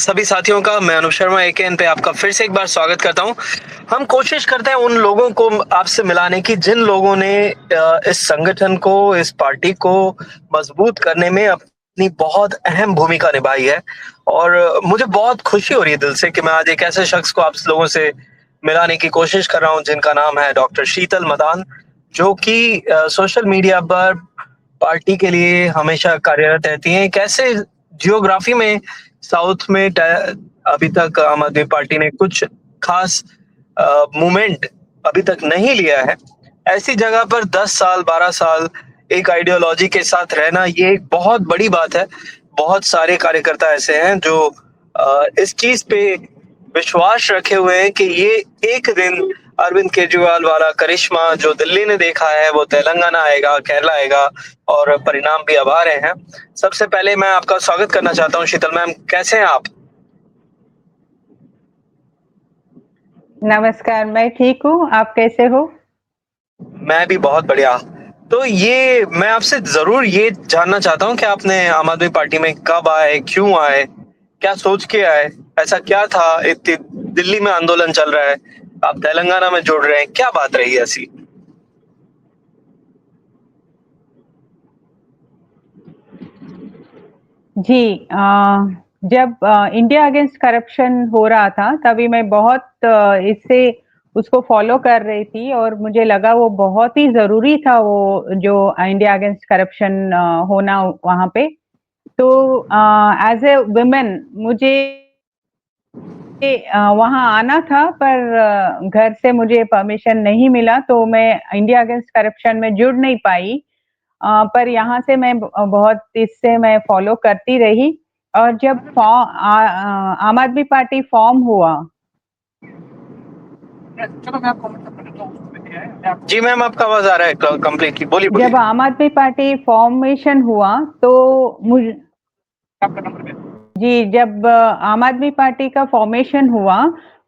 सभी साथियों का मैं अनुप शर्मा एकेएन पे आपका फिर से एक बार स्वागत करता हूँ। हम कोशिश करते हैं उन लोगों को आपसे मिलाने की जिन लोगों ने इस संगठन को, इस पार्टी को मजबूत करने में अपनी बहुत अहम भूमिका निभाई है। और मुझे बहुत खुशी हो रही है दिल से कि मैं आज एक ऐसे शख्स को आप लोगों से मिलाने की कोशिश कर रहा हूँ जिनका नाम है डॉक्टर शीतल मदान, जो कि सोशल मीडिया पर पार्टी के लिए हमेशा कार्यरत रहती हैं। एक ऐसे जियोग्राफी में साउथ में अभी तक आम आदमी पार्टी ने कुछ खास मूवमेंट अभी तक नहीं लिया है। ऐसी जगह पर 10 साल 12 साल एक आइडियोलॉजी के साथ रहना ये एक बहुत बड़ी बात है। बहुत सारे कार्यकर्ता ऐसे हैं जो इस चीज पे विश्वास रखे हुए हैं कि ये एक दिन अरविंद केजरीवाल वाला करिश्मा जो दिल्ली ने देखा है वो तेलंगाना आएगा, केरला आएगा और परिणाम भी अब आ रहे हैं। सबसे पहले मैं आपका स्वागत करना चाहता हूँ शीतल मैम, कैसे हैं आप? नमस्कार, मैं ठीक हूँ। आप कैसे हो? मैं भी बहुत बढ़िया। तो ये मैं आपसे जरूर ये जानना चाहता हूँ कि आपने आम आदमी पार्टी में कब आए, क्यों आए, क्या सोच के आए, ऐसा क्या था? इतनी दिल्ली में आंदोलन चल रहा है, आप तेलंगाना में जुड़ रहे हैं, क्या बात रही ऐसी? जी, जब इंडिया अगेंस्ट करप्शन हो रहा था तभी मैं बहुत इससे उसको फॉलो कर रही थी और मुझे लगा वो बहुत ही ज़रूरी था, वो जो इंडिया अगेंस्ट करप्शन होना वहाँ पे। तो एज़ ए वुमेन मुझे वहाँ आना था, पर घर से मुझे परमिशन नहीं मिला तो मैं इंडिया अगेंस्ट करप्शन में जुड़ नहीं पाई। पर यहाँ से मैं बहुत इससे मैं फॉलो करती रही और जब आम आदमी पार्टी फॉर्म हुआ। जी मैम, आपका आवाज आ रहा है कंप्लीटली, बोलिए जब बोलिए। आम आदमी पार्टी फॉर्मेशन हुआ तो मुझ जी, जब आम आदमी पार्टी का फॉर्मेशन हुआ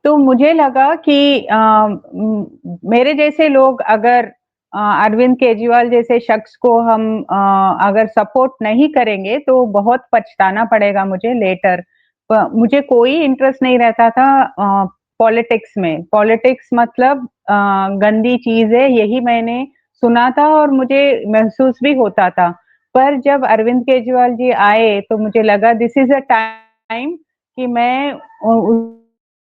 तो मुझे लगा कि मेरे जैसे लोग अगर अरविंद केजरीवाल जैसे शख्स को हम अगर सपोर्ट नहीं करेंगे तो बहुत पछताना पड़ेगा मुझे लेटर। मुझे कोई इंटरेस्ट नहीं रहता था पॉलिटिक्स में। पॉलिटिक्स मतलब गंदी चीज है, यही मैंने सुना था और मुझे महसूस भी होता था। पर जब अरविंद केजरीवाल जी आए तो मुझे लगा दिस इज अ टाइम कि मैं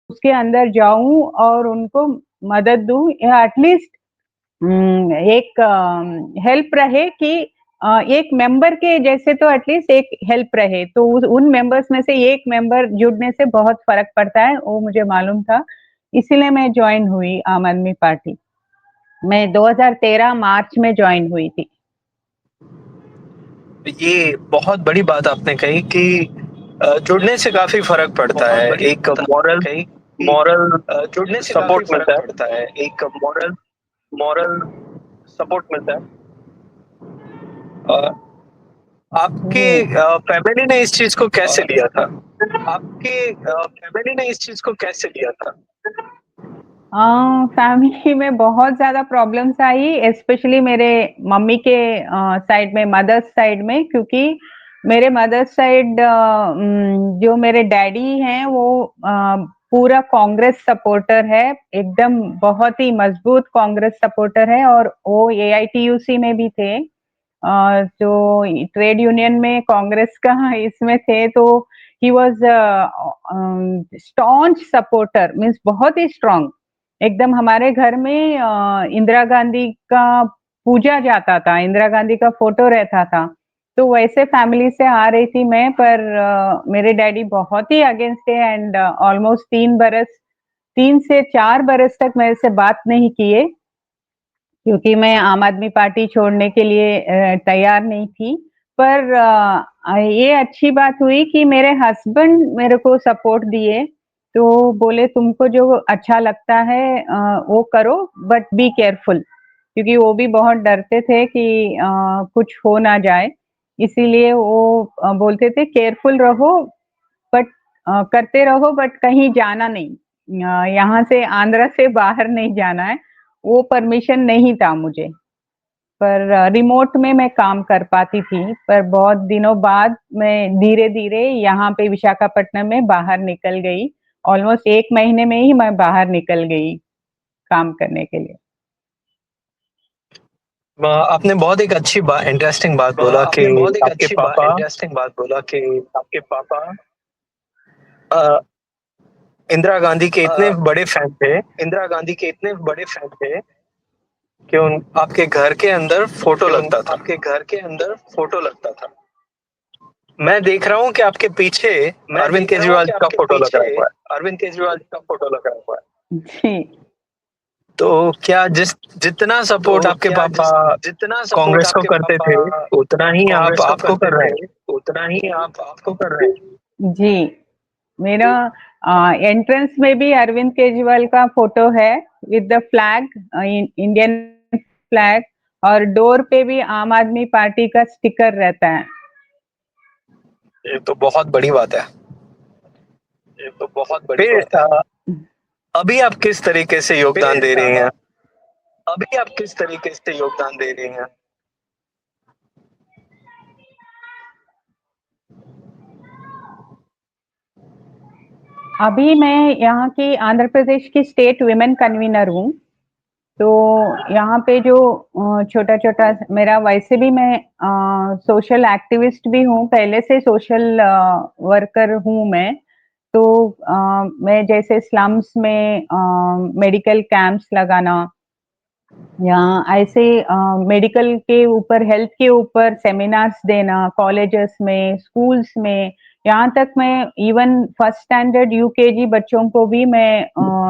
उसके अंदर जाऊं और उनको मदद दूं या एटलीस्ट एक हेल्प रहे कि एक मेंबर के जैसे तो एटलीस्ट एक हेल्प रहे, तो उन मेंबर्स में से एक मेंबर जुड़ने से बहुत फर्क पड़ता है, वो मुझे मालूम था। इसीलिए मैं ज्वाइन हुई आम आदमी पार्टी। मैं 2013 मार्च में ज्वाइन हुई थी। ये बहुत बड़ी बात आपने कही कि जुड़ने से काफी फर्क पड़ता है, एक मॉरल मॉरल जुड़ने से सपोर्ट मिलता है, एक मॉरल मॉरल सपोर्ट मिलता है। अ, आपके जी, फैमिली ने इस चीज को कैसे लिया था? आपके फैमिली ने इस चीज को कैसे लिया था? फैमिली में बहुत ज़्यादा प्रॉब्लम्स आई, स्पेशली मेरे मम्मी के साइड में, मदर्स साइड में, क्योंकि मेरे मदर्स साइड जो मेरे डैडी हैं वो पूरा कांग्रेस सपोर्टर है, एकदम बहुत ही मजबूत कांग्रेस सपोर्टर है और वो एआईटीयूसी में भी थे। जो ट्रेड यूनियन में कांग्रेस का इसमें थे, तो he was staunch supporter, means बहुत ही स्ट्रांग। एकदम हमारे घर में इंदिरा गांधी का पूजा जाता था, इंदिरा गांधी का फोटो रहता था। तो वैसे फैमिली से आ रही थी मैं, पर मेरे डैडी बहुत ही अगेंस्ट थे एंड ऑलमोस्ट 3 से 4 बरस तक मेरे से बात नहीं किए, क्योंकि मैं आम आदमी पार्टी छोड़ने के लिए तैयार नहीं थी। पर ये अच्छी बात हुई कि मेरे हस्बैंड मेरे को सपोर्ट दिए, तो बोले तुमको जो अच्छा लगता है वो करो, बट बी केयरफुल, क्योंकि वो भी बहुत डरते थे कि कुछ हो ना जाए। इसीलिए वो बोलते थे केयरफुल रहो, बट करते रहो, बट कहीं जाना नहीं, यहाँ से आंध्र से बाहर नहीं जाना है। वो परमिशन नहीं था मुझे। पर रिमोट में मैं काम कर पाती थी, पर बहुत दिनों बाद मैं धीरे-धीरे यहाँ पे विशाखापट्टनम में बाहर निकल गई। ऑलमोस्ट 1 महीने में ही मैं बाहर निकल गई काम करने के लिए। आपने बहुत एक अच्छी इंटरेस्टिंग बात बोला कि आपने बहुत एक आपके अच्छी पापा इंटरेस्टिंग बात बोला कि आपके पापा अ, इंदिरा गांधी के इतने अ, बड़े फैन थे इंदिरा गांधी के इतने बड़े फैन थे कि उन आपके घर के अंदर फोटो कि लगता था। आपके घर के अंदर फोटो लगता था। मैं देख रहा हूँ कि आपके पीछे मैं अरविंद देख रहा हूँ केजरीवाल कि का आपके फोटो लगा पीछे हुआ है। अरविंद केजरीवाल का फोटो लगा हुआ है। जी। तो क्या जितना सपोर्ट तो आपके क्या पापा जितना सपोर्ट कांग्रेस को आपके करते थे, पापा उतना ही आप कांग्रेस को आपको करते कर रहे थे, हैं। उतना ही आप आपको कर रहे हैं। जी, मेरा एंट्रेंस में भी अरविंद केजरीवाल का फोटो है with the flag, Indian flag, और डोर पे भी आम आदमी पार्टी का स्टिकर रहता है। ये तो बहुत बड़ी बात है। ये तो बहुत बड़ी फिर बात है। अभी आप किस तरीके से योगदान दे रही हैं? अभी आप किस तरीके से योगदान दे रही हैं? अभी मैं यहाँ की आंध्र प्रदेश की स्टेट वुमेन कन्वीनर हूँ। तो यहाँ पे जो छोटा-छोटा मेरा, वैसे भी मैं सोशल एक्टिविस्ट भी हूँ, पहले से सोशल वर्कर हूँ मैं। तो मैं जैसे स्लम्स में मेडिकल कैंप्स लगाना, या ऐसे मेडिकल के ऊपर, हेल्थ के ऊपर सेमिनार्स देना कॉलेजेस में, स्कूल्स में। यहाँ तक मैं इवन फर्स्ट स्टैंडर्ड यूकेजी बच्चों को भी मैं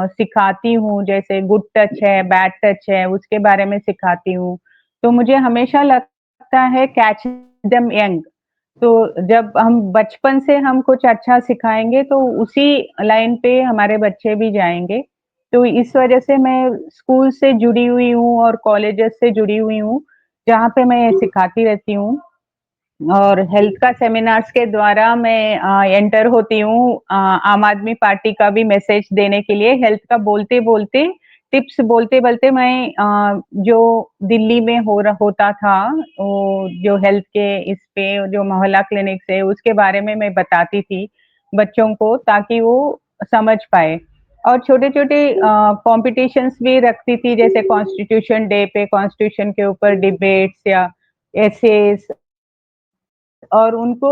सिखाती हूँ, जैसे गुड टच है, बैड टच है, उसके बारे में सिखाती हूँ। तो मुझे हमेशा लगता है कैच देम यंग। तो जब हम बचपन से हम कुछ अच्छा सिखाएँगे तो उसी लाइन पे हमारे बच्चे भी जाएँगे। तो इस वजह से मैं स्कूल से जुड़ी हुई हूँ और कॉलेजेस से जुड़ी हुई हूँ, जहाँ पे मैं सिखाती रहती हूँ। और हेल्थ का सेमिनार्स के द्वारा मैं एंटर होती हूँ आम आदमी पार्टी का भी मैसेज देने के लिए। हेल्थ का बोलते-बोलते, टिप्स बोलते-बोलते मैं जो दिल्ली में होता था, वो जो हेल्थ के इस पे जो मोहल्ला क्लिनिक्स है, उसके बारे में मैं बताती थी बच्चों को, ताकि वो समझ पाएँ। और छोटे-छोटे कॉम्पिटिशन्स भी रखती थी, जैसे कॉन्स्टिट्यूशन डे पे कॉन्स्टिट्यूशन के ऊपर डिबेट्स या एसेस, और उनको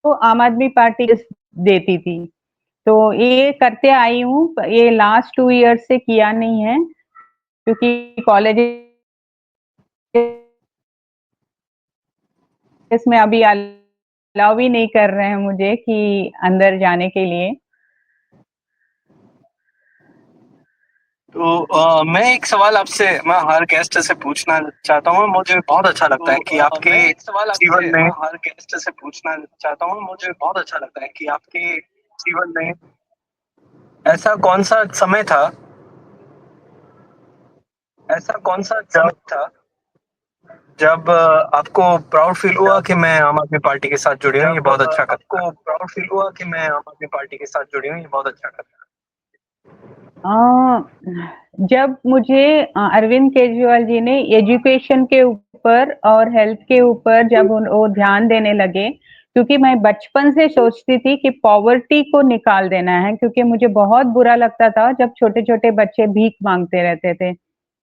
तो आम आदमी पार्टी देती थी। तो ये करते आई हूँ, ये लास्ट 2 ईयर्स से किया नहीं है, क्योंकि कॉलेजेस में अभी अलाउ भी नहीं कर रहे हैं मुझे कि अंदर जाने के लिए। तो मैं एक सवाल आपसे, मैं हर गेस्ट से पूछना चाहता हूँ। मुझे बहुत अच्छा लगता है कि तो आपके मैं एक सवाल आपसे, जीवन में मैं हर गेस्ट से पूछना चाहता हूँ। मुझे बहुत अच्छा लगता है कि आपके जीवन में ऐसा कौन सा समय था ऐसा कौन सा जब समय था जब आपको प्राउड फील हुआ कि मैं आम आदमी पार्टी के साथ जुड़ी हूँ, ये जब बहुत अच्छा करता है? आपको प्राउड फील हुआ कि मैं आम आदमी पार्टी के साथ जुड़ी हूँ, ये बहुत अच्छा करता अ, जब मुझे अरविंद केजरीवाल जी ने एजुकेशन के ऊपर और हेल्थ के ऊपर जब वो ध्यान देने लगे, क्योंकि मैं बचपन से सोचती थी कि पॉवर्टी को निकाल देना है, क्योंकि मुझे बहुत बुरा लगता था जब छोटे-छोटे बच्चे भीख माँगते रहते थे।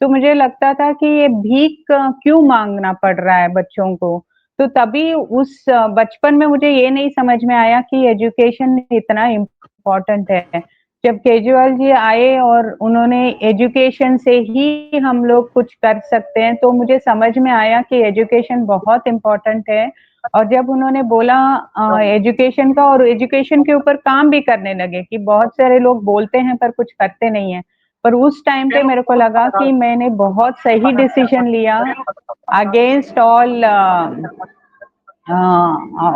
तो मुझे लगता था कि ये भीख क्यों माँगना पड़ रहा है बच्चों को? तो तभी उस बचपन में मुझे ये नहीं समझ में आया कि एजुकेशन इतना इम्पोर्टेंट है। जब केजरीवाल जी आए और उन्होंने एजुकेशन से ही हम लोग कुछ कर सकते हैं, तो मुझे समझ में आया कि एजुकेशन बहुत इम्पोर्टेंट है। और जब उन्होंने बोला एजुकेशन का, और एजुकेशन के ऊपर काम भी करने लगे, कि बहुत सारे लोग बोलते हैं पर कुछ करते नहीं हैं। पर उस टाइम पे मेरे को लगा कि मैंने बहुत सही डिसीजन लिया, अगेंस्ट ऑल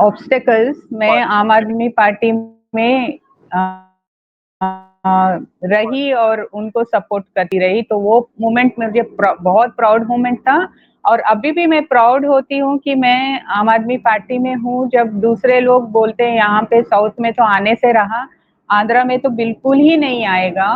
ऑब्स्टेकल्स। मैं आम आदमी पार्टी में रही और उनको सपोर्ट करती रही। तो वो मोमेंट मुझे बहुत प्राउड मोमेंट था, और अभी भी मैं प्राउड होती हूँ कि मैं आम आदमी पार्टी में हूँ। जब दूसरे लोग बोलते हैं यहाँ पे साउथ में तो आने से रहा, आंध्रा में तो बिल्कुल ही नहीं आएगा,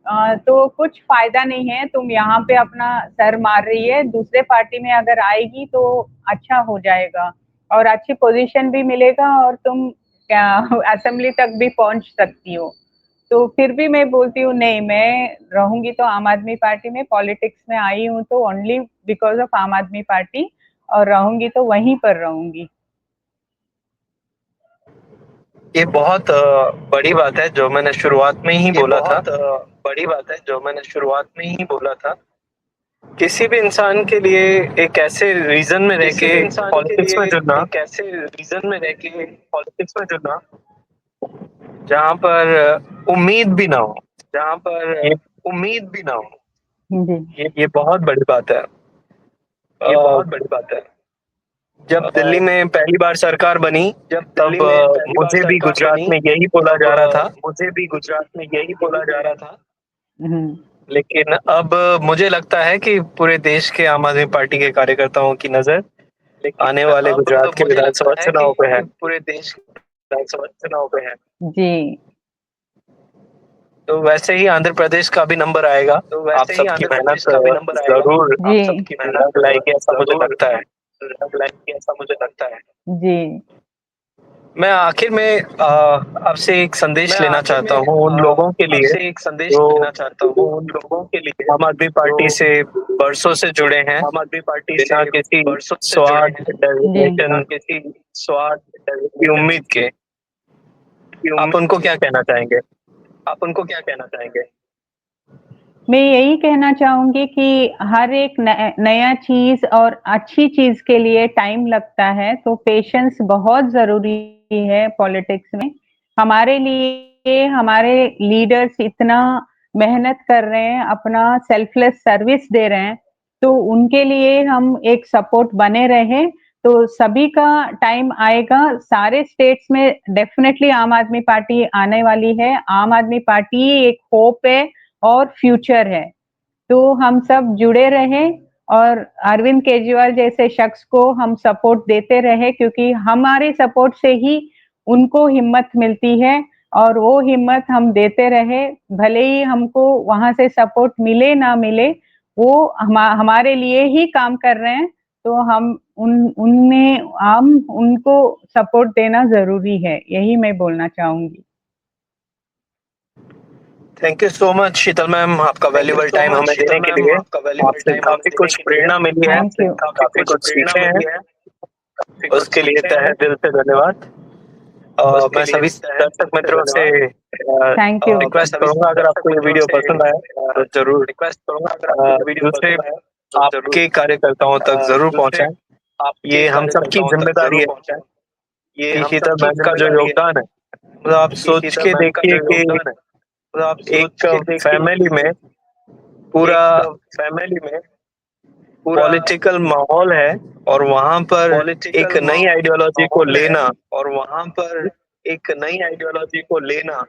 तो कुछ फायदा नहीं है, तुम यहाँ पे अपना सर मार रही है, दूसरे पार्टी में अगर आएगी तो अच्छा हो जाएगा और अच्छी पोजीशन भी मिलेगा और तुम क्या असेंबली तक भी पहुंच सकती हो। तो फिर भी मैं बोलती हूँ नहीं, मैं रहूंगी तो आम आदमी पार्टी में, पॉलिटिक्स में आई हूँ तो ओनली बिकॉज ऑफ आम आदमी पार्टी, और रहूंगी तो वहीं पर रहूंगी। ये बहुत बड़ी बात है जो मैंने शुरुआत में ही बोला था। बड़ी बात है जो मैंने शुरुआत में ही बोला था। किसी भी इंसान के लिए एक ऐसे रीजन में रह किसी के भी इंसान के पॉलिटिक्स में लिए जुड़ना एक ऐसे रीजन में रह के पॉलिटिक्स में जुड़ना जहाँ पर उम्मीद भी ना हो, जहाँ पर ये उम्मीद भी ना हो, जी ये बहुत बड़ी बात है। ये बहुत बड़ी बात है। जब दिल्ली में पहली बार सरकार बनी जब दिल्ली तब में पहली बार मुझे भी सरकार गुजरात बनी में यही बोला तब जा रहा था, मुझे भी गुजरात में यही बोला जा रहा था। हम्म, लेकिन अब मुझे लगता है कि पूरे देश के आम आदमी पार्टी के कार्यकर्ताओं की नजर आने लेकिन वाले अब गुजरात के मुझे विधानसभा लगता है चुनाव पे है। कि पूरे देश के विधानसभा चुनाव पे है। जी तो वैसे ही आंध्र प्रदेश का भी नंबर आएगा। तो आप वैसे ही सबकी आंध्र प्रदेश मेहनत का भी नंबर आएगा। जरूर आप जी सबकी लग मेहनत लाएगी, ऐसा मुझे जरूर लगता है। लग लाएगी, ऐसा मुझे लगता है। जी। मैं आखिर में आपसे एक मैं संदेश लेना आखिर चाहता में हूँ उन लोगों के लिए आपसे एक संदेश जो देना चाहता हूँ उन लोगों के लिए आम आदमी जो पार्टी से बरसों से जुड़े हैं, आम आदमी पार्टी बिना से किसी बरसों से जुड़े स्वार्थ हैं, जी बिना डेजिग्नेशन किसी स्वार्थ की उम्मीद के। की आप उम्मीद उनको के। क्या कहना चाहेंगे? आप उनको क्या कहना चाहेंगे? मैं यही कहना चाहूंगी कि हर एक नया चीज और अच्छी चीज के लिए टाइम लगता है, तो पेशेंस बहुत जरूरी है पॉलिटिक्स में। हमारे लिए हमारे लीडर्स इतना मेहनत कर रहे हैं, अपना सेल्फलेस सर्विस दे रहे हैं, तो उनके लिए हम एक सपोर्ट बने रहे तो सभी का टाइम आएगा। सारे स्टेट्स में डेफिनेटली आम आदमी पार्टी आने वाली है। आम आदमी पार्टी एक होप है और फ्यूचर है, तो हम सब जुड़े रहें और अरविंद केजरीवाल जैसे शख्स को हम सपोर्ट देते रहे, क्योंकि हमारे सपोर्ट से ही उनको हिम्मत मिलती है और वो हिम्मत हम देते रहे। भले ही हमको वहां से सपोर्ट मिले ना मिले, वो हमारे लिए ही काम कर रहे हैं, तो हम हम उनको सपोर्ट देना जरूरी है, यही मैं बोलना चाहूंगी। Thank you so much Sheetal ma'am, आपका thank you valuable so time much हमें शीतल देने के मैम, लिए। आपका वैल्यूबल आपसे टाइम हमें काफी देने कुछ के लिए। प्रेरणा मिली है, थैंक यू। काफी कुछ प्रेरणा सीखे हैं। मिली है, काफी कुछ उसके लिए सीखे तहे हैं। दिल से धन्यवाद। उसके मैं लिए सभी तहे दर्शक दिल से मित्रों से धन्यवाद। Thank you. मैं रिक्वेस्ट सभी करूंगा, अगर दर्शक आपको ये मित्रों वीडियो से पसंद आए तो जरूर रिक्वेस्ट करूंगा, अगर आपको ये वीडियो दूसरे पसंद आए तो जरूर आपके कार्यकर्ताओं तक जरूर दूसरे पहुंचाएं। आपके ये हम सबकी कार्यकर्ताओं तक जिम्मेदारी जरूर है पहुंचाएं। ये कि हम शीतल सबकी मैम का जो जिम्मेदारी है योगदान है, मतलब आप कि सोच शीतल के मैम का देखिए जो कि योगदान है, तो आप सोच एक के देखिए फैमिली कि में पूरा एक फैमिली में पूरा पॉलिटिकल माहौल है और वहां पर एक पॉलिटिकल नई आइडियोलॉजी को माहौल है लेना, और वहां पर एक नई आइडियोलॉजी को लेना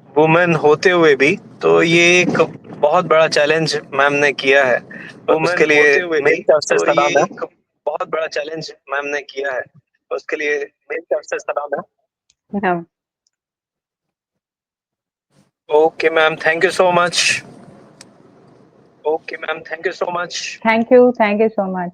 वुमेन होते हुए भी, तो ये एक बहुत बड़ा चैलेंज मैम ने किया है और वुमेन उसके लिए होते हुए भी, मेरी तरफ से तो ये सलाम है। एक बहुत बड़ा चैलेंज मैम ने किया है। उसके लिए मेरी तरफ से सलाम है। हाँ, okay ma'am, thank you so much. Okay ma'am, thank you so much. Thank you so much.